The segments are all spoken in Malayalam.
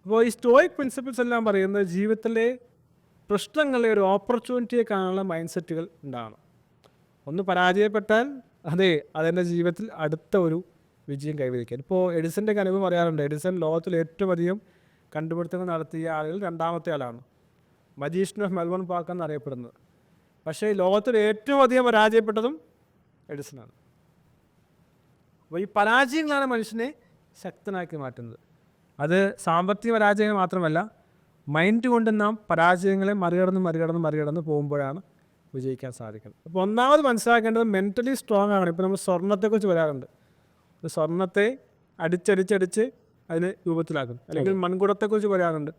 അപ്പോൾ ഈ സ്റ്റോയിക് പ്രിൻസിപ്പിൾസ് എല്ലാം പറയുന്നത് ജീവിതത്തിലെ പ്രശ്നങ്ങളെ ഒരു ഓപ്പർച്യൂണിറ്റിയെ കാണാനുള്ള മൈൻഡ് സെറ്റുകൾ ഉണ്ടാകണം. ഒന്ന് പരാജയപ്പെട്ടാൽ അതെൻ്റെ ജീവിതത്തിൽ അടുത്ത ഒരു വിജയം കൈവരിക്കാൻ. ഇപ്പോൾ എഡിസൻ്റെ അനുഭവം പറയാറുണ്ട്. എഡിസൺ ലോകത്തിൽ ഏറ്റവും അധികം കണ്ടുപിടുത്തങ്ങൾ നടത്തിയ ആളുകൾ രണ്ടാമത്തെ ആളാണ്. മജീഷ്യൻ ഓഫ് മെൽബൺ പാർക്ക് എന്നറിയപ്പെടുന്നത്. പക്ഷേ ലോകത്തിൽ ഏറ്റവും അധികം പരാജയപ്പെട്ടതും എഡിസനാണ്. അപ്പോൾ ഈ പരാജയങ്ങളാണ് മനുഷ്യനെ ശക്തനാക്കി മാറ്റുന്നത്. അത് സാമ്പത്തിക പരാജയങ്ങൾ മാത്രമല്ല, മൈൻഡ് കൊണ്ട് നാം പരാജയങ്ങളെ മറികടന്ന് പോകുമ്പോഴാണ് വിജയിക്കാൻ സാധിക്കുന്നത്. അപ്പോൾ ഒന്നാമത് മനസ്സിലാക്കേണ്ടത് മെൻ്റലി സ്ട്രോങ് ആണ്. ഇപ്പോൾ നമ്മൾ സ്വർണ്ണത്തെക്കുറിച്ച് പറയാറുണ്ട്. സ്വർണ്ണത്തെ അടിച്ചടിച്ചടിച്ച് അതിന് രൂപത്തിലാക്കും. അല്ലെങ്കിൽ മൺകുടത്തെക്കുറിച്ച് പറയാറുണ്ട്.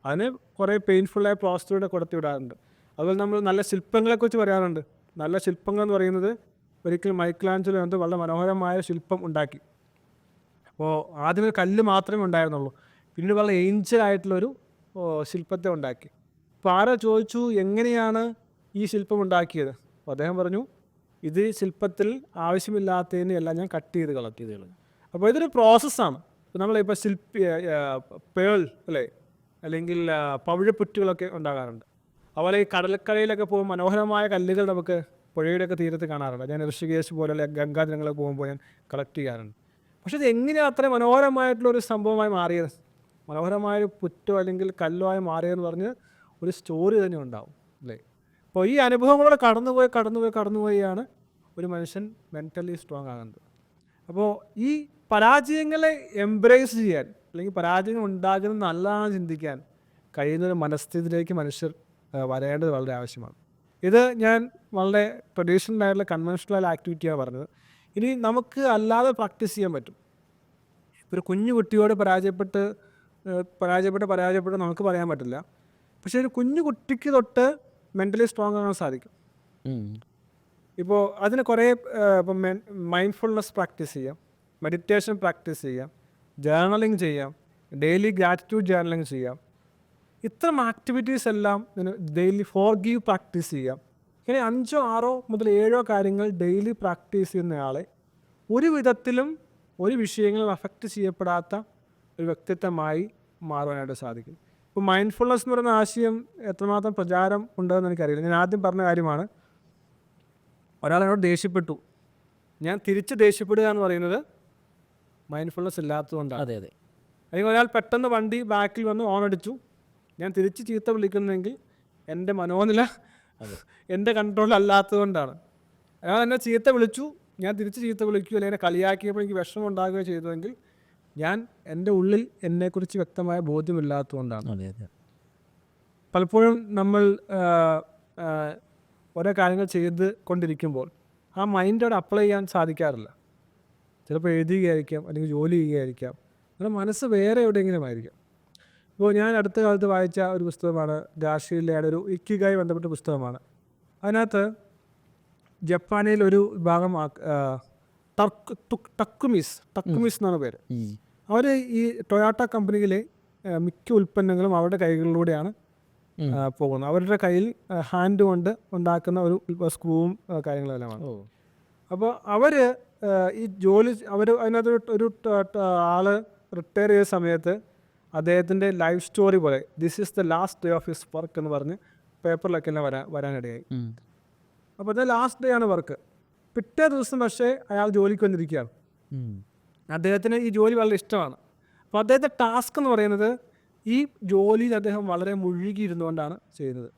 അതിന് കുറേ പെയിൻഫുള്ളായ പ്രോസസ്സിലൂടെ കൊടുത്തി വിടാറുണ്ട്. അതുപോലെ നമ്മൾ നല്ല ശില്പങ്ങളെക്കുറിച്ച് പറയാറുണ്ട്. നല്ല ശില്പങ്ങൾ എന്ന് പറയുന്നത് ഒരിക്കൽ മൈക്കലാഞ്ചലോ എന്ത് വളരെ മനോഹരമായ ശില്പം ഉണ്ടാക്കി. അപ്പോൾ ആദ്യം ഒരു കല്ല് മാത്രമേ ഉണ്ടായിരുന്നുള്ളൂ. പിന്നീട് വളരെ ഏഞ്ചലായിട്ടുള്ളൊരു ശില്പത്തെ ഉണ്ടാക്കി. അപ്പോൾ ആരോ ചോദിച്ചു, എങ്ങനെയാണ് ഈ ശില്പം ഉണ്ടാക്കിയത്? അപ്പോൾ അദ്ദേഹം പറഞ്ഞു, ഇത് ശില്പത്തിൽ ആവശ്യമില്ലാത്തതിനെ എല്ലാം ഞാൻ കട്ട് ചെയ്ത് കളഞ്ഞു. അപ്പോൾ ഇതൊരു പ്രോസസ്സാണ്. ഇപ്പോൾ നമ്മളിപ്പോൾ പേൾ അല്ലേ, അല്ലെങ്കിൽ പവിഴപ്പുറ്റുകളൊക്കെ ഉണ്ടാകാറുണ്ട്. അതുപോലെ ഈ കടൽക്കരയിലൊക്കെ പോകുമ്പോൾ മനോഹരമായ കല്ലുകൾ നമുക്ക് പുഴയുടെയൊക്കെ തീരത്ത് കാണാറുണ്ട്. ഞാൻ ഋഷികേശ് പോലെയുള്ള ഗംഗാജലങ്ങളൊക്കെ പോകുമ്പോൾ ഞാൻ കളക്ട് ചെയ്യാറുണ്ട്. പക്ഷെ ഇത് എങ്ങനെയാണ് അത്ര മനോഹരമായിട്ടുള്ളൊരു സംഭവമായി മാറിയത്? മനോഹരമായൊരു പുറ്റോ അല്ലെങ്കിൽ കല്ലോ ആയി മാറിയതെന്ന് പറഞ്ഞ് ഒരു സ്റ്റോറി തന്നെ ഉണ്ടാവും അല്ലേ. അപ്പോൾ ഈ അനുഭവങ്ങളോടെ കടന്നുപോയാണ് ഒരു മനുഷ്യൻ മെൻ്റലി സ്ട്രോങ് ആകുന്നത്. അപ്പോൾ ഈ പരാജയങ്ങളെ എംബ്രേസ് ചെയ്യാൻ, അല്ലെങ്കിൽ പരാജയങ്ങൾ ഉണ്ടാകുന്നത് നല്ലതാണെന്ന് ചിന്തിക്കാൻ കഴിയുന്നൊരു മനസ്ഥിതിയിലേക്ക് മനുഷ്യർ വരേണ്ടത് വളരെ ആവശ്യമാണ്. ഇത് ഞാൻ വളരെ ട്രഡീഷണൽ ആയിട്ടുള്ള കൺവെൻഷണൽ ആക്ടിവിറ്റിയാണ് പറഞ്ഞത്. ഇനി നമുക്ക് അല്ലാതെ പ്രാക്ടീസ് ചെയ്യാൻ പറ്റും. ഒരു കുഞ്ഞു കുട്ടിയോട് പരാജയപ്പെട്ട് നമുക്ക് പറയാൻ പറ്റില്ല. പക്ഷേ ഒരു കുഞ്ഞു കുട്ടിക്ക് തൊട്ട് മെൻ്റലി സ്ട്രോങ് ആകാൻ സാധിക്കും. ഇപ്പോൾ അതിന് കുറേ ഇപ്പം മൈൻഡ്ഫുൾനെസ് പ്രാക്ടീസ് ചെയ്യാം, മെഡിറ്റേഷൻ പ്രാക്ടീസ് ചെയ്യാം, ജേർണലിങ് ചെയ്യാം, ഡെയിലി ഗ്രാറ്റിറ്റ്യൂഡ് ജേർണലിങ് ചെയ്യാം. ഇത്തരം ആക്ടിവിറ്റീസ് എല്ലാം ഡെയിലി ഫോർഗീവ് പ്രാക്ടീസ് ചെയ്യാം. ഇങ്ങനെ 5, 6 മുതൽ 7 കാര്യങ്ങൾ ഡെയിലി പ്രാക്ടീസ് ചെയ്യുന്നയാളെ ഒരു വിധത്തിലും ഒരു വിഷയങ്ങളും അഫക്റ്റ് ചെയ്യപ്പെടാത്ത ഒരു വ്യക്തിത്വമായി മാറുവാനായിട്ട് സാധിക്കും. ഇപ്പോൾ മൈൻഡ്ഫുൾനെസ് എന്ന് പറയുന്ന ആശയം എത്രമാത്രം പ്രചാരം ഉണ്ടെന്ന് എനിക്കറിയില്ല. ഞാൻ ആദ്യം പറഞ്ഞ കാര്യമാണ്, ഒരാളെന്നോട് ദേഷ്യപ്പെട്ടു, ഞാൻ തിരിച്ച് ദേഷ്യപ്പെടുക എന്ന് പറയുന്നത് മൈൻഡ്ഫുൾനെസ് ഇല്ലാത്തതുകൊണ്ടാണ്. അല്ലെങ്കിൽ ഒരാൾ പെട്ടെന്ന് വണ്ടി ബാക്കിൽ വന്ന് ഓണടിച്ചു, ഞാൻ തിരിച്ച് ചീത്ത വിളിക്കുന്നതെങ്കിൽ എൻ്റെ മനോനില എൻ്റെ കൺട്രോളിൽ അല്ലാത്തതുകൊണ്ടാണ്. അയാൾ എന്നെ ചീത്ത വിളിച്ചു, ഞാൻ തിരിച്ച് ചീത്ത വിളിക്കുകയോ അല്ലെങ്കിൽ എന്നെ കളിയാക്കിയപ്പോൾ എനിക്ക് വിഷമം ഉണ്ടാകുകയോ ചെയ്തതെങ്കിൽ ഞാൻ എൻ്റെ ഉള്ളിൽ എന്നെക്കുറിച്ച് വ്യക്തമായ ബോധ്യമില്ലാത്തതുകൊണ്ടാണ്. പലപ്പോഴും നമ്മൾ ഓരോ കാര്യങ്ങൾ ചെയ്ത് കൊണ്ടിരിക്കുമ്പോൾ ആ മൈൻഡോട് അപ്ലൈ ചെയ്യാൻ സാധിക്കാറില്ല. ചിലപ്പോൾ എഴുതുകയായിരിക്കാം, അല്ലെങ്കിൽ ജോലി ചെയ്യുകയായിരിക്കാം, നമ്മുടെ മനസ്സ് വേറെ എവിടെയെങ്കിലും ആയിരിക്കാം. ഇപ്പോൾ ഞാൻ അടുത്ത കാലത്ത് വായിച്ച ഒരു പുസ്തകമാണ് ഗാഷിയിലയുടെ ഒരു ഇക്കിഗായി ബന്ധപ്പെട്ട പുസ്തകമാണ്. അതിനകത്ത് ജപ്പാനിൽ ഒരു വിഭാഗം ടക്കുമിസ് എന്നാണ് പേര്. അവർ ഈ ടൊയോട്ട കമ്പനിയിലെ മിക്ക ഉൽപ്പന്നങ്ങളും അവരുടെ കൈകളിലൂടെയാണ് പോകുന്നത്. അവരുടെ കയ്യിൽ ഹാൻഡ് കൊണ്ട് ഉണ്ടാക്കുന്ന ഒരു സ്ക്രൂവും കാര്യങ്ങളെല്ലാമാണ്. അപ്പോൾ അവർ ഈ ജോലി അതിനകത്ത് ഒരു ആള് റിട്ടയർ ചെയ്ത സമയത്ത് അദ്ദേഹത്തിൻ്റെ ലൈഫ് സ്റ്റോറി പോലെ this is the last day of his work എന്ന് പറഞ്ഞ് പേപ്പറിലൊക്കെ എല്ലാം വരാനിടയായി. അപ്പോൾ അത് ലാസ്റ്റ് ഡേ ആണ് വർക്ക്. പിറ്റേ ദിവസം പക്ഷേ അയാൾ ജോലിക്ക് വന്നിരിക്കുകയാണ്. അദ്ദേഹത്തിന് ഈ ജോലി വളരെ ഇഷ്ടമാണ്. അപ്പോൾ അദ്ദേഹത്തെ ടാസ്ക് എന്ന് പറയുന്നത് ഈ ജോലിയിൽ അദ്ദേഹം വളരെ മുഴുകിയിരുന്നുകൊണ്ടാണ് ചെയ്യുന്നത്.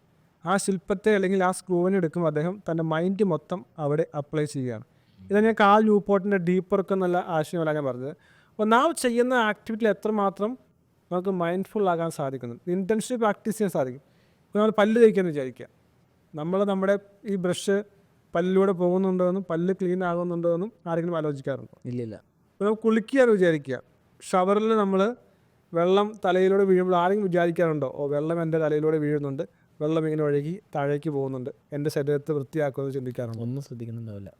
ആ ശില്പത്തെ അല്ലെങ്കിൽ ആ സ്ക്രൂവിനെ എടുക്കുമ്പോൾ അദ്ദേഹം തൻ്റെ മൈൻഡ് മൊത്തം അവിടെ അപ്ലൈ ചെയ്യുകയാണ്. ഇതാണ് ഞാൻ കാൽ ന്യൂപോർട്ടിൻ്റെ ഡീപ്പ് വർക്ക് എന്നുള്ള ആശയമല്ല ഞാൻ പറഞ്ഞത്. അപ്പോൾ നാം ചെയ്യുന്ന ആക്ടിവിറ്റിയിൽ എത്രമാത്രം നമുക്ക് മൈൻഡ്ഫുൾ ആകാൻ സാധിക്കുന്നു, ഇൻറ്റൻഷനലി പ്രാക്ടീസ് ചെയ്യാൻ സാധിക്കും. ഇപ്പോൾ നമ്മൾ പല്ല് തേക്കാമെന്ന് വിചാരിക്കുക, നമ്മുടെ ഈ ബ്രഷ് പല്ലിലൂടെ പോകുന്നുണ്ടോ എന്നും പല്ല് ക്ലീൻ ആകുന്നുണ്ടോ എന്നും ആരെങ്കിലും ആലോചിക്കാറുണ്ടോ? ഇല്ലില്ല. ഇപ്പോൾ നമ്മൾ കുളിക്കുകയെന്ന് വിചാരിക്കുക, ഷവറിൽ നമ്മൾ വെള്ളം തലയിലൂടെ വീഴുമ്പോൾ ആരെങ്കിലും വിചാരിക്കാറുണ്ടോ, വെള്ളം എൻ്റെ തലയിലൂടെ വീഴുന്നുണ്ട്, വെള്ളം ഇങ്ങനെ ഒഴുകി താഴേക്ക് പോകുന്നുണ്ട്, എൻ്റെ ശരീരത്തെ വൃത്തിയാക്കുമെന്ന് ചിന്തിക്കാറുണ്ടോ? ഒന്നും ശ്രദ്ധിക്കുന്നുണ്ടാവില്ല.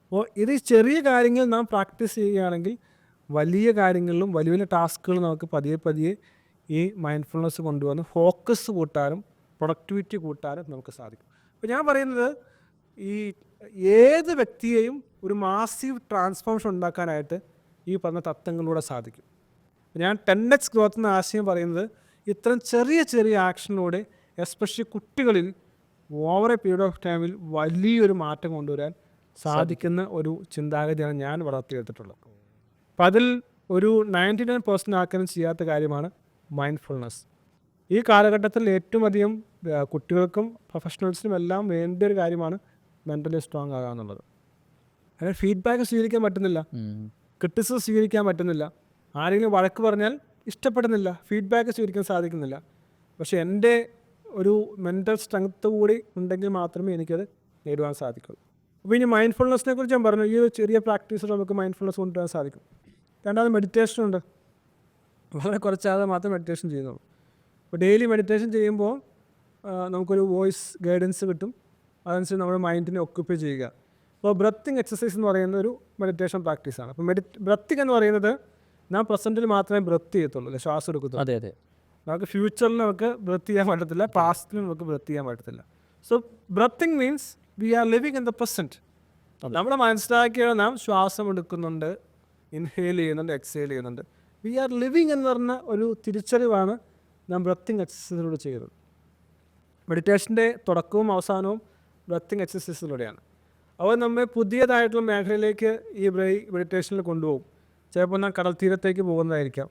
അപ്പോൾ ഇത് ചെറിയ കാര്യങ്ങൾ നാം പ്രാക്ടീസ് ചെയ്യുകയാണെങ്കിൽ വലിയ കാര്യങ്ങളിലും വലിയ വലിയ ടാസ്കുകളും നമുക്ക് പതിയെ ഈ മൈൻഡ്ഫുൾനെസ് കൊണ്ടുവന്ന് ഫോക്കസ് കൂട്ടാനും പ്രൊഡക്ടിവിറ്റി കൂട്ടാനും നമുക്ക് സാധിക്കും. അപ്പോൾ ഞാൻ പറയുന്നത് ഈ ഏത് വ്യക്തിയെയും ഒരു മാസീവ് ട്രാൻസ്ഫോർമേഷൻ ഉണ്ടാക്കാനായിട്ട് ഈ പറഞ്ഞ തത്വങ്ങളിലൂടെ സാധിക്കും. ഞാൻ 10x ഗ്രോത്ത് എന്ന ആശയം പറയുന്നത് ഇത്തരം ചെറിയ ചെറിയ ആക്ഷനിലൂടെ എസ്പെഷ്യലി കുട്ടികളിൽ ഓവർ എ പീരീഡ് ഓഫ് ടൈമിൽ വലിയൊരു മാറ്റം കൊണ്ടുവരാൻ സാധിക്കുന്ന ഒരു ചിന്താഗതിയാണ് ഞാൻ വളർത്തിയെടുത്തിട്ടുള്ളത്. അപ്പം അതിൽ ഒരു 99% ആക്കാനും ചെയ്യാത്ത കാര്യമാണ് മൈൻഡ്ഫുൾനെസ്. ഈ കാലഘട്ടത്തിൽ ഏറ്റവും അധികം കുട്ടികൾക്കും പ്രൊഫഷണൽസിനും എല്ലാം വേണ്ട ഒരു കാര്യമാണ് മെൻ്റലി സ്ട്രോങ് ആകുക എന്നുള്ളത്. അതിന് ഫീഡ്ബാക്ക് സ്വീകരിക്കാൻ പറ്റുന്നില്ല, ക്രിറ്റിസിസം സ്വീകരിക്കാൻ പറ്റുന്നില്ല, ആരെങ്കിലും വഴക്ക് പറഞ്ഞാൽ ഇഷ്ടപ്പെടുന്നില്ല, ഫീഡ്ബാക്ക് സ്വീകരിക്കാൻ സാധിക്കുന്നില്ല. പക്ഷേ എൻ്റെ ഒരു മെൻ്റൽ സ്ട്രെങ്ത്ത് കൂടി ഉണ്ടെങ്കിൽ മാത്രമേ എനിക്കത് നേടുവാൻ സാധിക്കുള്ളൂ. അപ്പോൾ ഇനി മൈൻഡ്ഫുൾനെസ്സിനെ കുറിച്ച് ഞാൻ പറഞ്ഞു, ഈ ഒരു ചെറിയ പ്രാക്ടീസിൽ നമുക്ക് മൈൻഡ്ഫുൾനെസ് കൊണ്ടുവരാൻ സാധിക്കും. രണ്ടാമത് മെഡിറ്റേഷൻ ഉണ്ട്. വളരെ കുറച്ചാതെ മാത്രമേ മെഡിറ്റേഷൻ ചെയ്യുന്നുള്ളൂ. അപ്പോൾ ഡെയിലി മെഡിറ്റേഷൻ ചെയ്യുമ്പോൾ നമുക്കൊരു വോയിസ് ഗൈഡൻസ് കിട്ടും. അതനുസരിച്ച് നമ്മുടെ മൈൻഡിനെ ഒക്യുപ്പൈ ചെയ്യുക. അപ്പോൾ ബ്രത്തിങ് എക്സസൈസ് എന്ന് പറയുന്ന ഒരു മെഡിറ്റേഷൻ പ്രാക്ടീസാണ്. അപ്പോൾ ബ്രത്തിങ് എന്ന് പറയുന്നത് നാം പ്രസൻറ്റിൽ മാത്രമേ ബ്രത്ത് ചെയ്യത്തുള്ളൂ, അല്ലെ, ശ്വാസം എടുക്കത്തുള്ളൂ. അതെ അതെ. നമുക്ക് ഫ്യൂച്ചറിൽ നമുക്ക് ബ്രത്ത് ചെയ്യാൻ പറ്റത്തില്ല, പാസ്റ്റിൽ നമുക്ക് ബ്രത്ത് ചെയ്യാൻ പറ്റത്തില്ല. So breathing means we are living in the present. നമ്മൾ മനസ്സിലാക്കിയത് നാം ശ്വാസം എടുക്കുന്നുണ്ട്, ഇൻഹെയിൽ ചെയ്യുന്നുണ്ട്, എക്സെയിൽ ചെയ്യുന്നുണ്ട്. വി ആർ ലിവിങ് എന്ന് പറഞ്ഞ ഒരു തിരിച്ചറിവാണ് നാം ബ്രത്തിങ് എക്സസൈസിലൂടെ ചെയ്യുന്നത്. മെഡിറ്റേഷൻ്റെ തുടക്കവും അവസാനവും ബ്രത്തിങ് എക്സസൈസിലൂടെയാണ്. അവർ നമ്മെ പുതിയതായിട്ടുള്ള മേഖലയിലേക്ക് ഈ മെഡിറ്റേഷനിൽ കൊണ്ടുപോകും. ചിലപ്പോൾ നാം കടൽ തീരത്തേക്ക് പോകുന്നതായിരിക്കാം,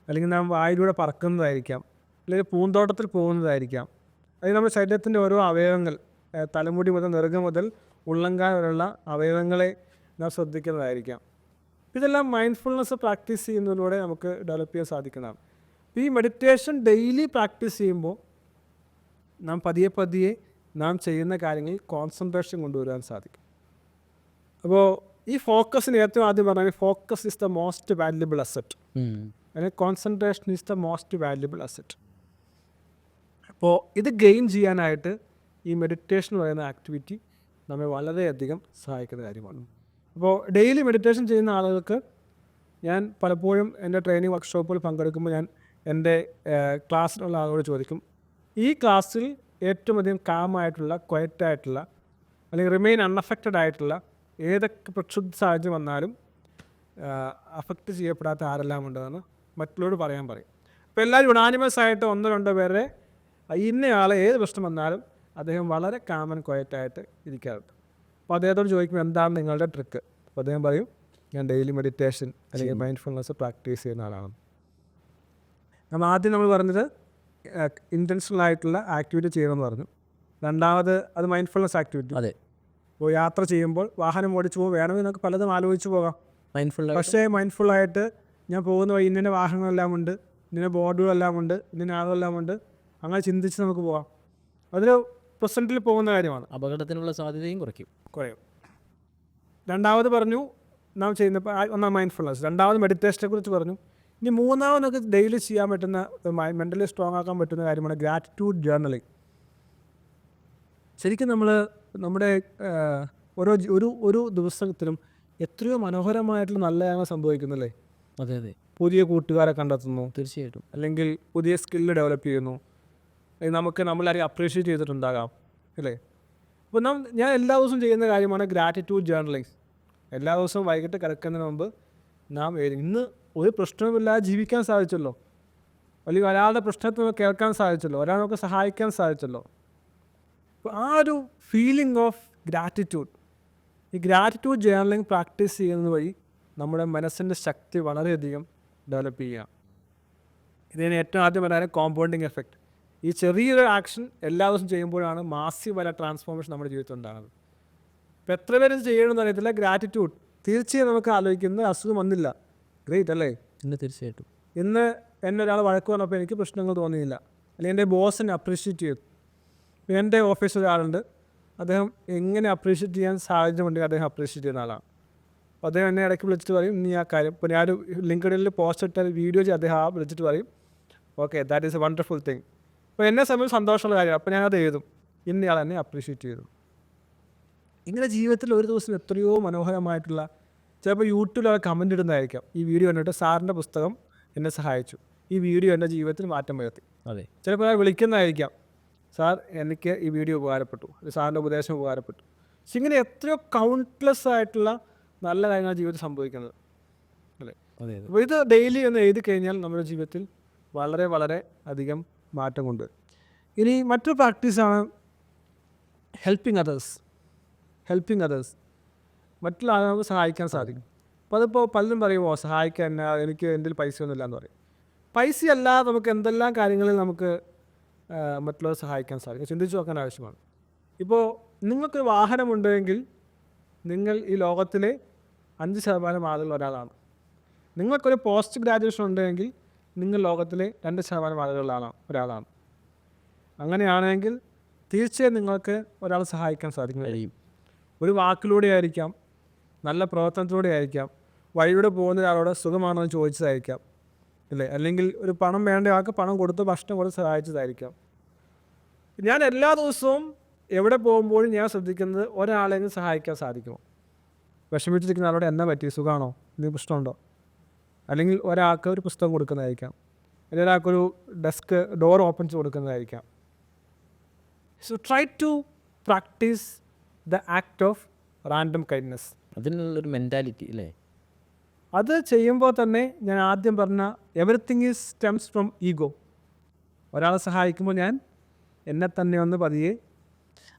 അല്ലെങ്കിൽ നാം വായിലൂടെ പറക്കുന്നതായിരിക്കാം, അല്ലെങ്കിൽ പൂന്തോട്ടത്തിൽ പോകുന്നതായിരിക്കാം, അല്ലെങ്കിൽ നമ്മുടെ ശരീരത്തിൻ്റെ ഓരോ അവയവങ്ങൾ, തലമുടി മുതൽ നെറുകം മുതൽ ഉള്ളങ്കാൽ വരെയുള്ള അവയവങ്ങളെ നാം ശ്രദ്ധിക്കുന്നതായിരിക്കാം. ഇതെല്ലാം മൈൻഡ്ഫുൾനെസ് പ്രാക്ടീസ് ചെയ്യുന്നതിലൂടെ നമുക്ക് ഡെവലപ്പ് ചെയ്യാൻ സാധിക്കുന്നതാണ്. ഈ മെഡിറ്റേഷൻ ഡെയിലി പ്രാക്ടീസ് ചെയ്യുമ്പോൾ നാം പതിയെ പതിയെ നാം ചെയ്യുന്ന കാര്യങ്ങളിൽ കോൺസെൻട്രേഷൻ കൊണ്ടുവരാൻ സാധിക്കും. അപ്പോൾ ഈ ഫോക്കസിന് ഏറ്റവും ആദ്യം പറഞ്ഞാൽ focus is the most valuable asset, അല്ലെങ്കിൽ concentration is the most valuable asset. അപ്പോൾ ഇത് ഗെയിൻ ചെയ്യാനായിട്ട് ഈ മെഡിറ്റേഷൻ പറയുന്ന ആക്ടിവിറ്റി നമ്മെ വളരെയധികം സഹായിക്കുന്ന കാര്യമാണ്. അപ്പോൾ ഡെയിലി മെഡിറ്റേഷൻ ചെയ്യുന്ന ആളുകൾക്ക് ഞാൻ പലപ്പോഴും എൻ്റെ ട്രെയിനിങ് വർക്ക്ഷോപ്പുകൾ പങ്കെടുക്കുമ്പോൾ ഞാൻ എൻ്റെ ക്ലാസ്സിലുള്ള ആളോട് ചോദിക്കും, ഈ ക്ലാസ്സിൽ ഏറ്റവും അധികം കാമായിട്ടുള്ള, ക്വയറ്റായിട്ടുള്ള, അല്ലെങ്കിൽ റിമെയിൻ അൺഅഫക്റ്റഡ് ആയിട്ടുള്ള ഏതൊക്കെ പ്രക്ഷുബ്ധ സാഹചര്യം വന്നാലും അഫക്റ്റ് ചെയ്യപ്പെടാത്ത ആരെല്ലാം ഉണ്ടെന്ന് മറ്റുള്ളവരോട് പറയാൻ പറയും. അപ്പോൾ എല്ലാവരും യുണാനിമസ് ആയിട്ട് 1-2 പേരെ ഇന്നയാളെ ഏത് പ്രശ്നം വന്നാലും അദ്ദേഹം വളരെ കാമൻ ക്വയറ്റായിട്ട് ഇരിക്കാറുണ്ട്. അപ്പോൾ അദ്ദേഹത്തോട് ചോദിക്കുമ്പോൾ എന്താണ് നിങ്ങളുടെ ട്രിക്ക്? അപ്പോൾ അദ്ദേഹം പറയും, ഞാൻ ഡെയിലി മെഡിറ്റേഷൻ അല്ലെങ്കിൽ മൈൻഡ്ഫുൾനെസ് പ്രാക്ടീസ് ചെയ്യുന്ന ആളാണ്. നമ്മൾ പറഞ്ഞത് ഇൻറ്റൻഷണൽ ആയിട്ടുള്ള ആക്ടിവിറ്റി ചെയ്യണമെന്ന് പറഞ്ഞു. രണ്ടാമത് അത് മൈൻഡ്ഫുൾനെസ് ആക്ടിവിറ്റി. അതെ. ഇപ്പോൾ യാത്ര ചെയ്യുമ്പോൾ, വാഹനം ഓടിച്ചു പോകുമ്പോൾ വേണമെങ്കിൽ നമുക്ക് പലതും ആലോചിച്ച് പോകാം. പക്ഷേ മൈൻഡ്ഫുള്ളായിട്ട് ഞാൻ പോകുന്ന വഴി ഇന്ന വാഹനങ്ങളെല്ലാം ഉണ്ട്, ഇന്ന ബോർഡുകളെല്ലാം ഉണ്ട്, ഇന്ന ആളുകളെല്ലാം ഉണ്ട്, അങ്ങനെ ചിന്തിച്ച് നമുക്ക് പോകാം. അതിൽ പ്രസൻറ്റിൽ പോകുന്ന കാര്യമാണ്. അപകടത്തിനുള്ള സാധ്യതയും കുറയും. രണ്ടാമത് പറഞ്ഞു നാം ചെയ്യുന്ന, ഒന്നാം മൈൻഡ്ഫുൾനെസ്, രണ്ടാമത് മെഡിറ്റേഷനെ കുറിച്ച് പറഞ്ഞു. ഇനി മൂന്നാമത് നമുക്ക് ഡെയിലി ചെയ്യാൻ പറ്റുന്ന, മെൻ്റലി സ്ട്രോങ് ആക്കാൻ പറ്റുന്ന കാര്യമാണ് ഗ്രാറ്റിറ്റ്യൂഡ് ജേർണലിങ്. ശരിക്കും നമ്മൾ നമ്മുടെ ഒരു ദിവസത്തിലും എത്രയോ മനോഹരമായിട്ടുള്ള നല്ല കാര്യങ്ങൾ സംഭവിക്കുന്നില്ലേ? അതെ അതെ. പുതിയ കൂട്ടുകാരെ കണ്ടെത്തുന്നു, തീർച്ചയായിട്ടും. അല്ലെങ്കിൽ പുതിയ സ്കില്ല് ഡെവലപ്പ് ചെയ്യുന്നു, നമുക്ക് നമ്മളാരെയും അപ്രീഷിയേറ്റ് ചെയ്തിട്ടുണ്ടാകാം, അല്ലേ? അപ്പോൾ ഞാൻ എല്ലാ ദിവസവും ചെയ്യുന്ന കാര്യമാണ് ഗ്രാറ്റിറ്റ്യൂഡ് ജേർണലിങ്. എല്ലാ ദിവസവും വൈകിട്ട് കിടക്കുന്നതിന് മുമ്പ് നാം ഇന്ന് ഒരു പ്രശ്നവുമില്ലാതെ ജീവിക്കാൻ സാധിച്ചല്ലോ, അല്ലെങ്കിൽ ഒരാളുടെ പ്രശ്നത്തിൽ കേൾക്കാൻ സാധിച്ചല്ലോ, ഒരാളെ നമുക്ക് സഹായിക്കാൻ സാധിച്ചല്ലോ. അപ്പോൾ ആ ഒരു ഫീലിംഗ് ഓഫ് ഗ്രാറ്റിറ്റ്യൂഡ്, ഈ ഗ്രാറ്റിറ്റ്യൂഡ് ജേർണലിങ് പ്രാക്ടീസ് ചെയ്യുന്നത് വഴി നമ്മുടെ മനസ്സിൻ്റെ ശക്തി വളരെയധികം ഡെവലപ്പ് ചെയ്യുക. ഇതിന് ഏറ്റവും ആദ്യം പറയാൻ കോമ്പൗണ്ടിങ് എഫക്റ്റ്. ഈ ചെറിയൊരു ആക്ഷൻ എല്ലാ ദിവസവും ചെയ്യുമ്പോഴാണ് മാസീവ് വല്ല ട്രാൻസ്ഫോർമേഷൻ നമ്മുടെ ജീവിതത്തിൽ ഉണ്ടാകുന്നത്. ഇപ്പോൾ എത്ര പേര് ചെയ്യണമെന്ന് അറിയത്തില്ല. ഗ്രാറ്റിറ്റ്യൂഡ് തീർച്ചയായും നമുക്ക് ആലോചിക്കുന്നത് അസുഖം വന്നില്ല, ഗ്രേറ്റ് അല്ലേ? തീർച്ചയായിട്ടും. ഇന്ന് എന്നെ ഒരാൾ വഴക്ക് പറഞ്ഞപ്പോൾ എനിക്ക് പ്രശ്നങ്ങൾ തോന്നിയില്ല, അല്ലെങ്കിൽ എൻ്റെ ബോസിനെ അപ്രീഷിയേറ്റ് ചെയ്തു. എൻ്റെ ഓഫീസിൽ ഒരാളുണ്ട്, അദ്ദേഹം എങ്ങനെ അപ്രീഷിയേറ്റ് ചെയ്യാൻ സാഹചര്യമുണ്ടെങ്കിൽ അദ്ദേഹം അപ്രീഷിയേറ്റ് ചെയ്യുന്ന ആളാണ്. അപ്പോൾ അദ്ദേഹം എന്നെ ഇടയ്ക്ക് വിളിച്ചിട്ട് പറയും, ഇനി ആ കാര്യം, ഇപ്പോൾ ഞാനൊരു ലിങ്ക്ഡിനിൽ പോസ്റ്റ് ഇട്ടാൽ വീഡിയോ ചെയ്ത് അദ്ദേഹം വിളിച്ചിട്ട് പറയും, okay, that is A wonderful thing. അപ്പോൾ എന്നെ സംബന്ധിച്ച് സന്തോഷമുള്ള കാര്യമാണ്. അപ്പോൾ ഞാനത് എഴുതും, ഇന്നയാൾ എന്നെ അപ്രീഷിയേറ്റ് ചെയ്തു. ഇങ്ങനെ ജീവിതത്തിൽ ഒരു ദിവസം എത്രയോ മനോഹരമായിട്ടുള്ള, ചിലപ്പോൾ യൂട്യൂബിൽ അവർ കമൻ്റ് ഇടുന്നതായിരിക്കാം, ഈ വീഡിയോ കണ്ടിട്ട് സാറിൻ്റെ പുസ്തകം എന്നെ സഹായിച്ചു, ഈ വീഡിയോ എൻ്റെ ജീവിതത്തിൽ മാറ്റം വരുത്തി. അതെ. ചിലപ്പോൾ അയാൾ വിളിക്കുന്നതായിരിക്കാം, സാർ എനിക്ക് ഈ വീഡിയോ ഉപകാരപ്പെട്ടു, സാറിൻ്റെ ഉപദേശം ഉപകാരപ്പെട്ടു. പക്ഷെ ഇങ്ങനെ എത്രയോ കൗണ്ട്ലെസ് ആയിട്ടുള്ള നല്ല കാര്യങ്ങൾ ജീവിതത്തിൽ സംഭവിക്കുന്നത്, അല്ലേ? അതെ അതെ. അപ്പോൾ ഇത് ഡെയിലി ഒന്ന് എഴുതി കഴിഞ്ഞാൽ നമ്മുടെ ജീവിതത്തിൽ വളരെ വളരെ അധികം മാറ്റം കൊണ്ടുവരും. ഇനി മറ്റൊരു പ്രാക്ടീസാണ് ഹെൽപ്പിംഗ് അതേഴ്സ്. മറ്റുള്ള ആളുകൾക്ക് സഹായിക്കാൻ സാധിക്കും. അപ്പോൾ അതിപ്പോൾ പലരും പറയുമോ സഹായിക്കാൻ എനിക്ക് എൻ്റെ പൈസ ഒന്നുമില്ല എന്ന് പറയും. പൈസയല്ല, നമുക്ക് എന്തെല്ലാം കാര്യങ്ങളിൽ നമുക്ക് മറ്റുള്ളവരെ സഹായിക്കാൻ സാധിക്കും. ചിന്തിച്ച് നോക്കാൻ ആവശ്യമാണ്. ഇപ്പോൾ നിങ്ങൾക്കൊരു വാഹനമുണ്ടെങ്കിൽ നിങ്ങൾ ഈ ലോകത്തിലെ 5% ആളുകൾ ഒരാളാണ്. നിങ്ങൾക്കൊരു പോസ്റ്റ് ഗ്രാജുവേഷൻ ഉണ്ടെങ്കിൽ നിങ്ങൾ ലോകത്തിലെ 2% ആളുകളിലാണ് ഒരാളാണ്. അങ്ങനെയാണെങ്കിൽ തീർച്ചയായും നിങ്ങൾക്ക് ഒരാൾ സഹായിക്കാൻ സാധിക്കും. ഒരു വാക്കിലൂടെ ആയിരിക്കാം, നല്ല പ്രവർത്തനത്തിലൂടെ ആയിരിക്കാം, വഴിയുടെ പോകുന്ന ഒരാളോട് സുഖമാണോ എന്ന് ചോദിച്ചതായിരിക്കാം, അല്ലേ? അല്ലെങ്കിൽ ഒരു പണം വേണ്ട ആൾക്ക് പണം കൊടുത്ത് ഭക്ഷണം കൊടുത്ത് സഹായിച്ചതായിരിക്കാം. ഞാൻ എല്ലാ ദിവസവും എവിടെ പോകുമ്പോഴും ഞാൻ ശ്രദ്ധിക്കുന്നത് ഒരാളെങ്കിലും സഹായിക്കാൻ സാധിക്കുമോ? വിഷമിച്ചിരിക്കുന്ന ആളോട് എന്നാ പറ്റി, സുഖമാണോ, എന്തെങ്കിലും പ്രശ്നമുണ്ടോ? അല്ലെങ്കിൽ ഒരാൾക്ക് ഒരു പുസ്തകം കൊടുക്കുന്നതായിരിക്കാം, അല്ലെങ്കിൽ ഒരാൾക്കൊരു ഡെസ്ക് ഡോർ ഓപ്പൺ ചെയ്ത് കൊടുക്കുന്നതായിരിക്കാം. So try to practice the act of random kindness. അതിനുള്ളൊരു മെൻറ്റാലിറ്റി അല്ലേ? അത് ചെയ്യുമ്പോൾ തന്നെ ഞാൻ ആദ്യം പറഞ്ഞ everything is stems from ego. ഒരാളെ സഹായിക്കുമ്പോൾ ഞാൻ എന്നെ തന്നെ ഒന്ന് പതിയെ,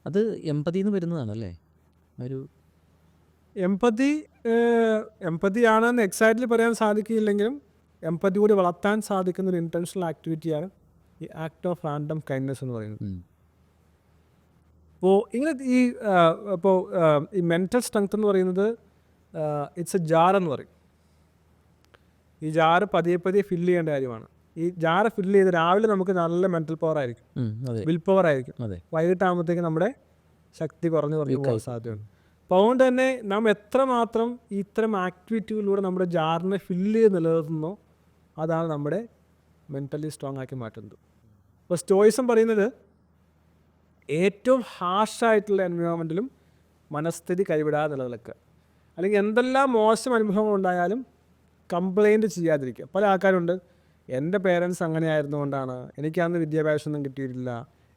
അത് എമ്പതിന്ന് വരുന്നതാണല്ലേ? ഒരു എമ്പതി ആണെന്ന് എക്സാക്ട്ലി പറയാൻ സാധിക്കില്ലെങ്കിലും എമ്പതി കൂടി വളർത്താൻ സാധിക്കുന്ന ഒരു ഇൻറ്റൻഷണൽ ആക്ടിവിറ്റിയാണ് ഈ ആക്ട് ഓഫ് റാൻഡം കൈൻഡ്നെസ് എന്ന് പറയുന്നത്. അപ്പോൾ ഇങ്ങനെ ഈ മെൻറ്റൽ സ്ട്രെങ്ത് എന്ന് പറയുന്നത് ഇറ്റ്സ് എ ജാർ എന്ന് പറയും. ഈ ജാറ് പതിയെ ഫില്ല് ചെയ്യേണ്ട കാര്യമാണ്. ഈ ജാറ് ഫില്ല് ചെയ്ത് രാവിലെ നമുക്ക് നല്ല മെൻറ്റൽ പവർ ആയിരിക്കും, വിൽ പവർ ആയിരിക്കും. വൈകിട്ടാകുമ്പോഴത്തേക്ക് നമ്മുടെ ശക്തി കുറഞ്ഞു പോകാൻ സാധ്യതയുണ്ട്. അപ്പോൾ അതുകൊണ്ട് തന്നെ നാം എത്രമാത്രം ഇത്തരം ആക്ടിവിറ്റികളിലൂടെ നമ്മുടെ ജാറിനെ ഫില്ല് ചെയ്ത് നിലനിർത്തുന്നോ അതാണ് നമ്മുടെ മെൻ്റലി സ്ട്രോങ് ആക്കി മാറ്റുന്നത്. അപ്പോൾ സ്റ്റോയിസം പറയുന്നത് ഏറ്റവും ഹാർഷായിട്ടുള്ള എൻവയോൺമെൻറ്റിലും മനസ്ഥിതി കൈവിടാതെ നിലനിൽക്കുക, അല്ലെങ്കിൽ എന്തെല്ലാം മോശം അനുഭവങ്ങൾ ഉണ്ടായാലും കംപ്ലൈൻറ്റ് ചെയ്യാതിരിക്കുക. പല ആൾക്കാരുണ്ട്, എൻ്റെ പേരൻസ് അങ്ങനെ ആയിരുന്നുകൊണ്ടാണ്, എനിക്കന്ന് വിദ്യാഭ്യാസമൊന്നും കിട്ടിയിട്ടില്ല,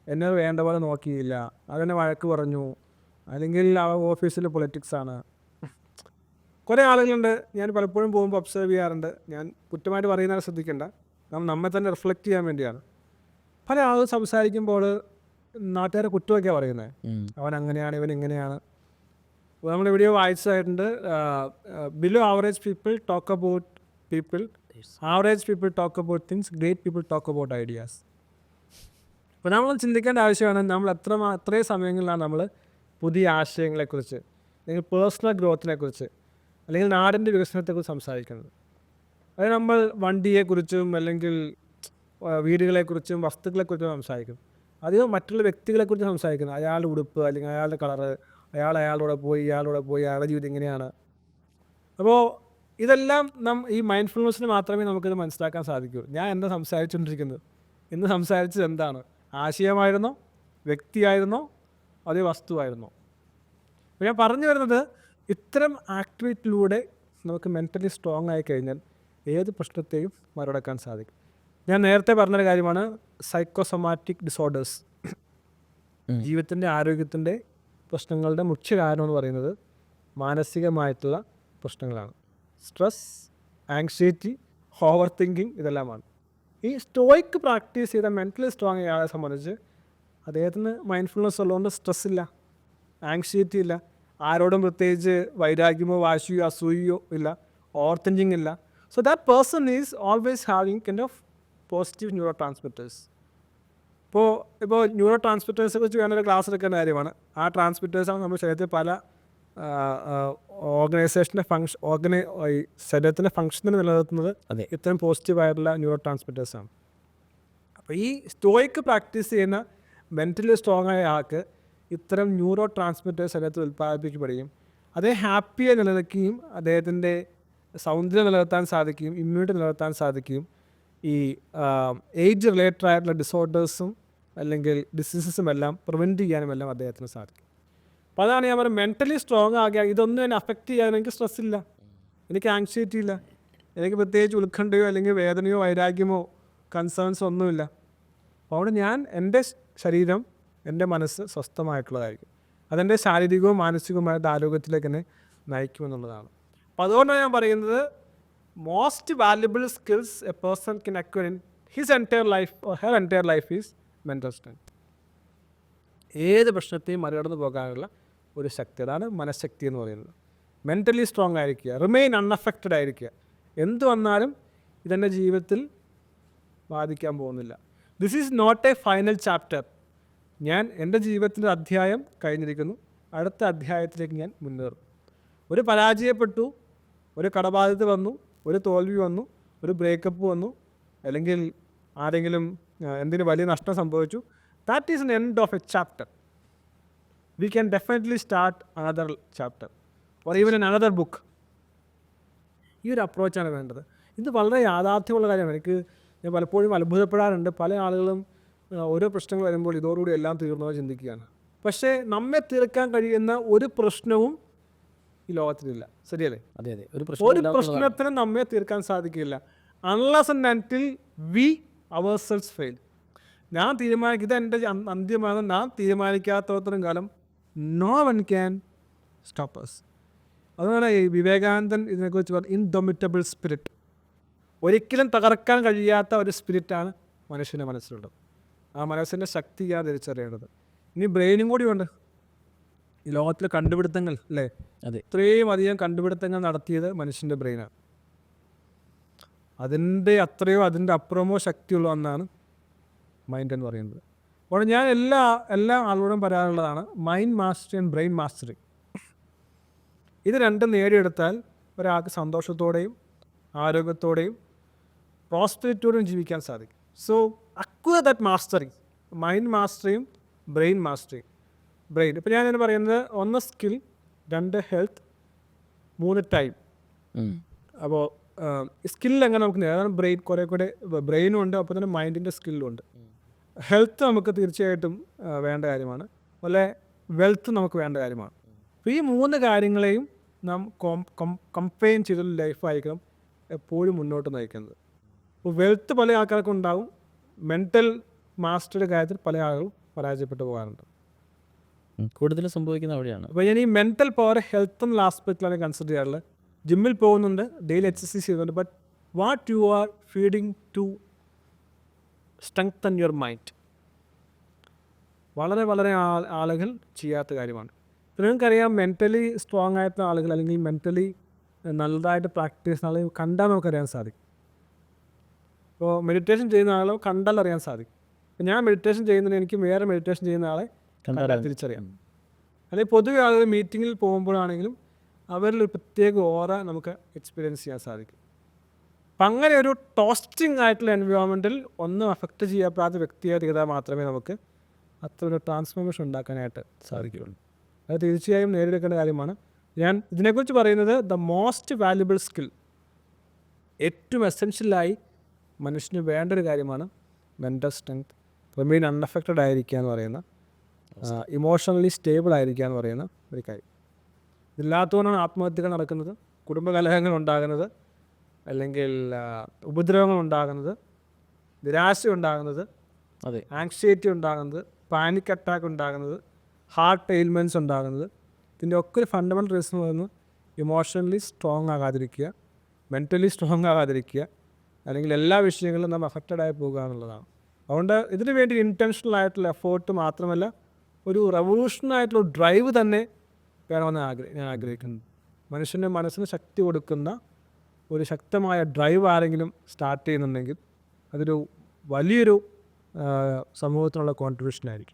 എന്നെ വേണ്ട പോലെ നോക്കിയില്ല, അതെന്നെ വഴക്ക് പറഞ്ഞു, അല്ലെങ്കിൽ ആ ഓഫീസിൽ പൊളിറ്റിക്സാണ്. കുറേ ആളുകളുണ്ട്, ഞാൻ പലപ്പോഴും പോകുമ്പോൾ ഒബ്സർവ് ചെയ്യാറുണ്ട്. ഞാൻ കുറ്റമായിട്ട് പറയുന്നത് ശ്രദ്ധിക്കേണ്ട, നമ്മെ തന്നെ റിഫ്ലക്റ്റ് ചെയ്യാൻ വേണ്ടിയാണ്. പല ആളുകൾ സംസാരിക്കുമ്പോൾ നാട്ടുകാരെ കുറ്റമൊക്കെയാണ് പറയുന്നത്, അവൻ അങ്ങനെയാണ്, ഇവൻ ഇങ്ങനെയാണ്. നമ്മൾ വീഡിയോ വായിച്ചതായിട്ടുണ്ട്, below average people talk about people, average people talk about things, great people talk about ideas. അപ്പോൾ നമ്മൾ ചിന്തിക്കേണ്ട ആവശ്യമാണ്, നമ്മൾ എത്രയും സമയങ്ങളിലാണ് നമ്മൾ പുതിയ ആശയങ്ങളെക്കുറിച്ച്, അല്ലെങ്കിൽ പേഴ്സണൽ ഗ്രോത്തിനെക്കുറിച്ച്, അല്ലെങ്കിൽ നാടിൻ്റെ വികസനത്തെക്കുറിച്ച് സംസാരിക്കുന്നത്. അതായത് നമ്മൾ വണ്ടിയെക്കുറിച്ചും അല്ലെങ്കിൽ വീടുകളെക്കുറിച്ചും വസ്തുക്കളെക്കുറിച്ചും സംസാരിക്കും. അധികം മറ്റുള്ള വ്യക്തികളെക്കുറിച്ച് സംസാരിക്കുന്നത്, അയാളുടെ ഉടുപ്പ്, അല്ലെങ്കിൽ അയാളുടെ കളറ്, അയാളുടെ പോയി, അയാളുടെ ജീവിതം ഇങ്ങനെയാണ്. അപ്പോൾ ഇതെല്ലാം ഈ മൈൻഡ്ഫുൾനെസ്സിന് മാത്രമേ നമുക്കിത് മനസ്സിലാക്കാൻ സാധിക്കൂ. ഞാൻ എന്താ സംസാരിച്ചുകൊണ്ടിരിക്കുന്നത്, ഇന്ന് സംസാരിച്ചത് എന്താണ്, ആശയമായിരുന്നോ, വ്യക്തിയായിരുന്നോ, അതേ വസ്തുവായിരുന്നോ? അപ്പോൾ ഞാൻ പറഞ്ഞു വരുന്നത്, ഇത്തരം ആക്ടിവിറ്റിയിലൂടെ നമുക്ക് മെൻ്റലി സ്ട്രോങ് ആയി കഴിഞ്ഞാൽ ഏത് പ്രശ്നത്തെയും മറികടക്കാൻ സാധിക്കും. ഞാൻ നേരത്തെ പറഞ്ഞൊരു കാര്യമാണ് സൈക്കോസൊമാറ്റിക് ഡിസോർഡേഴ്സ്. ജീവിതത്തിൻ്റെ ആരോഗ്യത്തിൻ്റെ പ്രശ്നങ്ങളുടെ മുഖ്യ കാരണം എന്ന് പറയുന്നത് മാനസികമായിട്ടുള്ള പ്രശ്നങ്ങളാണ്. സ്ട്രെസ്, ആങ്സൈറ്റി, ഓവർ തിങ്കിങ്, ഇതെല്ലാമാണ്. ഈ സ്റ്റോയിക്ക് പ്രാക്ടീസ് ചെയ്ത മെൻ്റലി സ്ട്രോങ് ആളെ സംബന്ധിച്ച് അദ്ദേഹത്തിന് മൈൻഡ്ഫുൾനെസ് ഉള്ളതുകൊണ്ട് സ്ട്രെസ്സില്ല, ആങ്സൈറ്റി ഇല്ല, ആരോടും പ്രത്യേകിച്ച് വൈരാഗ്യമോ വാശിയോ അസൂയയോ ഇല്ല, ഓവർ തിങ്കിങ് ഇല്ല. So that person is always having kind of positive neuro transmitters. ഇപ്പോൾ ന്യൂറോ ട്രാൻസ്മിറ്റേഴ്സിനെ കുറിച്ച് വേണൊരു ക്ലാസ് എടുക്കേണ്ട കാര്യമാണ്. ആ ട്രാൻസ്മിറ്റേഴ്സാണ് നമ്മുടെ ശരീരത്തിൽ പല ഓർഗനൈസേഷൻ്റെ ശരീരത്തിൻ്റെ ഫങ്ഷനെ നിലനിർത്തുന്നത്. ഇത്തരം പോസിറ്റീവായിട്ടുള്ള ന്യൂറോ ട്രാൻസ്മിറ്റേഴ്സാണ്. അപ്പോൾ ഈ സ്റ്റോയിക്ക് പ്രാക്ടീസ് ചെയ്യുന്ന മെൻ്റലി സ്ട്രോങ് ആയ ആൾക്ക് ഇത്തരം ന്യൂറോ ട്രാൻസ്മിറ്റേഴ്സ് ശരീരത്തിൽ ഉൽപ്പാദിപ്പിക്കപ്പെടുകയും അതേ ഹാപ്പിയായി നിലനിൽക്കുകയും അദ്ദേഹത്തിൻ്റെ സൗന്ദര്യം നിലനിർത്താൻ സാധിക്കുകയും ഇമ്മ്യൂണിറ്റി നിലനിർത്താൻ സാധിക്കുകയും ഈ ഏജ് റിലേറ്റഡ് ആയിട്ടുള്ള ഡിസോർഡേഴ്സും അല്ലെങ്കിൽ ഡിസീസസും എല്ലാം പ്രിവെൻറ്റ് ചെയ്യാനും എല്ലാം അദ്ദേഹത്തിന് സാധിക്കും. അപ്പോൾ അതാണ് ഞാൻ പറയുന്നത്, മെൻ്റലി സ്ട്രോങ് ആകിയ ഇതൊന്നും എന്നെ അഫക്റ്റ് ചെയ്യാൻ എനിക്ക് സ്ട്രെസ് ഇല്ല, എനിക്ക് ആങ്സൈറ്റി ഇല്ല, എനിക്ക് പ്രത്യേകിച്ച് ഉത്കണ്ഠയോ അല്ലെങ്കിൽ വേദനയോ വൈരാഗ്യമോ കൺസേൺസോ ഒന്നുമില്ല. അതുകൊണ്ട് ഞാൻ എൻ്റെ ശരീരം, എൻ്റെ മനസ്സ് സ്വസ്ഥമായിട്ടുള്ളതായിരിക്കും. അതെൻ്റെ ശാരീരികവും മാനസികവുമായ ആരോഗ്യത്തിലേക്ക് എന്നെ നയിക്കുമെന്നുള്ളതാണ്. അപ്പോൾ അതുകൊണ്ടാണ് ഞാൻ പറയുന്നത്, most valuable skills A person can acquire in his entire life or her entire life is mental strength. ഏത് പ്രശ്നത്തെയും മറികടന്ന് പോകാനുള്ള ഒരു ശക്തി, അതാണ് മനഃശക്തി എന്ന് പറയുന്നത്. മെൻ്റലി സ്ട്രോങ് ആയിരിക്കുക, റിമെയിൻ അൺഅഫക്റ്റഡ് ആയിരിക്കുക. എന്ത് വന്നാലും ഇതെൻ്റെ ജീവിതത്തിൽ ബാധിക്കാൻ പോകുന്നില്ല. This is not a final chapter. ഞാൻ എൻ്റെ ജീവിതത്തിൻ്റെ അധ്യായം കഴിഞ്ഞിരിക്കുന്നു, അടുത്ത അധ്യായത്തിലേക്ക് ഞാൻ മുന്നേറും. ഒരു പരാജയപ്പെട്ടു, ഒരു കടബാധ്യത വന്നു, ഒരു തോൽവി വന്നു, ഒരു ബ്രേക്കപ്പ് വന്നു, അല്ലെങ്കിൽ ആരെങ്കിലും എന്തിന് വലിയ നഷ്ടം സംഭവിച്ചു, that is N end of A chapter. We can definitely start another chapter or even N another book. ഈ ഒരു അപ്രോച്ചാണ് വേണ്ടത്. ഇത് വളരെ യാഥാർത്ഥ്യമുള്ള കാര്യമാണ്. ഞാൻ പലപ്പോഴും അത്ഭുതപ്പെടാറുണ്ട്. പല ആളുകളും ഓരോ പ്രശ്നങ്ങൾ വരുമ്പോൾ ഇതോടുകൂടി എല്ലാം തീർന്നോ ചിന്തിക്കുകയാണ്. പക്ഷേ നമ്മെ തീർക്കാൻ കഴിയുന്ന ഒരു പ്രശ്നവും ഈ ലോകത്തിലില്ല. ശരിയല്ലേ? അതെ അതെ, ഒരു പ്രശ്നത്തിനും നമ്മെ തീർക്കാൻ സാധിക്കില്ല unless and until we ourselves fail. ഞാൻ ഇത് എൻ്റെ അന്ത്യമാണ്, ഞാൻ തീരുമാനിക്കാത്തത്രയും കാലം no one can stop us. അതുപോലെ ഈ വിവേകാനന്ദൻ ഇതിനെക്കുറിച്ച് പറഞ്ഞു, ഇൻഡൊമിറ്റബിൾ സ്പിരിറ്റ്. ഒരിക്കലും തകർക്കാൻ കഴിയാത്ത ഒരു സ്പിരിറ്റാണ് മനുഷ്യൻ്റെ മനസ്സിലുള്ളത്. ആ മനസ്സിൻ്റെ ശക്തിയാണ് തിരിച്ചറിയേണ്ടത്. ഇനി ബ്രെയിനും കൂടി ഉണ്ട്. ഈ ലോകത്തിലെ കണ്ടുപിടുത്തങ്ങൾ അല്ലേ, അതെ, ഇത്രയും അധികം കണ്ടുപിടുത്തങ്ങൾ നടത്തിയത് മനുഷ്യൻ്റെ ബ്രെയിനാണ്. അതിൻ്റെ അപ്പുറമോ ശക്തിയുള്ള ഒന്നാണ് മൈൻഡ് എന്ന് പറയുന്നത്. അപ്പോൾ ഞാൻ എല്ലാ ആളോടും പറയാനുള്ളതാണ് mind mastery and brain mastery. ഇത് രണ്ടും നേടിയെടുത്താൽ ഒരാൾക്ക് സന്തോഷത്തോടെയും ആരോഗ്യത്തോടെയും പ്രോസ്പെരിറ്റിയോടെയും ജീവിക്കാൻ സാധിക്കും. So acquire that mastery, mind മാസ്റ്ററിയും ബ്രെയിൻ മാസ്റ്ററിയും. ഇപ്പോൾ ഞാനിങ്ങനെ പറയുന്നത്, 1 സ്കിൽ, 2 ഹെൽത്ത്, 3 ടൈം. അപ്പോൾ സ്കില്ല് എങ്ങനെ നമുക്ക് നേടാൻ കുറേ കൂടെ ബ്രെയിനും ഉണ്ട്, അപ്പോൾ തന്നെ മൈൻഡിൻ്റെ സ്കില്ലും ഉണ്ട്. ഹെൽത്ത് നമുക്ക് തീർച്ചയായിട്ടും വേണ്ട കാര്യമാണ്, അതുപോലെ വെൽത്ത് നമുക്ക് വേണ്ട കാര്യമാണ്. അപ്പോൾ ഈ 3 കാര്യങ്ങളെയും നാം കമ്പൈൻ ചെയ്തൊരു ലൈഫായിരിക്കണം എപ്പോഴും മുന്നോട്ട് നയിക്കുന്നത്. അപ്പോൾ വെൽത്ത് പല ആൾക്കാർക്കും ഉണ്ടാകും, മെൻ്റൽ മാസ്റ്ററുടെ കാര്യത്തിൽ പല ആളുകളും പരാജയപ്പെട്ടു പോകാറുണ്ട്. കൂടുതൽ സംഭവിക്കുന്ന അവിടെയാണ്. അപ്പോൾ ഞാൻ ഈ മെൻ്റൽ പവർ ഹെൽത്ത് എന്നുള്ള ആസ്പെക്റ്റിലാണ് കൺസിഡർ ചെയ്യാറുള്ളത്. ജിമ്മിൽ പോകുന്നുണ്ട്, ഡെയിലി എക്സസൈസ് ചെയ്യുന്നുണ്ട്, but what you are feeding to strengthen your mind, വളരെ ആളുകൾ ചെയ്യാത്ത കാര്യമാണ്. ഇപ്പോൾ നിങ്ങൾക്കറിയാം, മെൻ്റലി സ്ട്രോങ് ആയിട്ടുള്ള ആളുകൾ അല്ലെങ്കിൽ മെൻ്റലി നല്ലതായിട്ട് പ്രാക്ടീസ് ചെയ്യുന്ന ആളുകൾ കണ്ടാൽ നമുക്കറിയാൻ സാധിക്കും. ഇപ്പോൾ മെഡിറ്റേഷൻ ചെയ്യുന്ന ആളോ കണ്ടാൽ അറിയാൻ സാധിക്കും. ഇപ്പോൾ ഞാൻ മെഡിറ്റേഷൻ ചെയ്യുന്നതിന് എനിക്ക് വേറെ മെഡിറ്റേഷൻ ചെയ്യുന്ന ആളെ തിരിച്ചറിയാം. അല്ലെങ്കിൽ പൊതുവെ ആളുകൾ മീറ്റിങ്ങിൽ പോകുമ്പോഴാണെങ്കിലും അവരിൽ ഒരു പ്രത്യേക ഓറ നമുക്ക് എക്സ്പീരിയൻസ് ചെയ്യാൻ സാധിക്കും. അപ്പം അങ്ങനെ ഒരു ടോസ്റ്റിംഗ് ആയിട്ടുള്ള എൻവയോൺമെൻറ്റിൽ ഒന്നും അഫക്റ്റ് ചെയ്യപ്പെടാത്ത വ്യക്തിയെ ചെയ്താൽ മാത്രമേ നമുക്ക് അത്ര ഒരു ട്രാൻസ്ഫോർമേഷൻ ഉണ്ടാക്കാനായിട്ട് സാധിക്കുകയുള്ളൂ. അത് തീർച്ചയായും നേടിയെടുക്കേണ്ട കാര്യമാണ്. ഞാൻ ഇതിനെക്കുറിച്ച് പറയുന്നത് ദ മോസ്റ്റ് വാല്യുബിൾ സ്കിൽ, ഏറ്റവും എസെൻഷ്യലായി മനുഷ്യന് വേണ്ട ഒരു കാര്യമാണ് മെൻ്റൽ സ്ട്രെങ്ത്, റിമെയിൻ അൺഅഫക്റ്റഡ് ആയിരിക്കുക എന്ന് പറയുന്ന, ഇമോഷണലി സ്റ്റേബിൾ ആയിരിക്കുക എന്ന് പറയുന്ന ഒരു കാര്യം. ഇതില്ലാത്തതുകൊണ്ടാണ് ആത്മഹത്യകൾ നടക്കുന്നത്, കുടുംബകലഹങ്ങൾ ഉണ്ടാകുന്നത്, അല്ലെങ്കിൽ ഉപദ്രവങ്ങൾ ഉണ്ടാകുന്നത്, നിരാശ ഉണ്ടാകുന്നത്, അതെ, ആങ്സൈറ്റി ഉണ്ടാകുന്നത്, പാനിക് അറ്റാക്ക് ഉണ്ടാകുന്നത്, ഹാർട്ട് എയിൽമെൻറ്റ്സ് ഉണ്ടാകുന്നത്. ഇതിൻ്റെ ഒക്കെ ഒരു ഫണ്ടമെൻ്റൽ റീസൺ പറയുന്നത് ഇമോഷണലി സ്ട്രോങ് ആകാതിരിക്കുക, മെൻ്റലി സ്ട്രോങ് ആകാതിരിക്കുക, അല്ലെങ്കിൽ എല്ലാ വിഷയങ്ങളിലും നാം അഫക്റ്റഡ് ആയി പോകുക എന്നുള്ളതാണ്. അതുകൊണ്ട് ഇതിനു വേണ്ടി ഇൻറ്റൻഷണൽ ആയിട്ടുള്ള എഫേർട്ട് മാത്രമല്ല, ഒരു റെവല്യൂഷനായിട്ടുള്ള ഡ്രൈവ് തന്നെ വേണമെന്ന് ഞാൻ ആഗ്രഹിക്കുന്നു. മനുഷ്യൻ്റെ മനസ്സിന് ശക്തി കൊടുക്കുന്ന ഒരു ശക്തമായ ഡ്രൈവ് ആരെങ്കിലും സ്റ്റാർട്ട് ചെയ്യുന്നുണ്ടെങ്കിൽ അതൊരു വലിയൊരു സമൂഹത്തിനുള്ള കോൺട്രിബ്യൂഷൻ ആയിരിക്കും.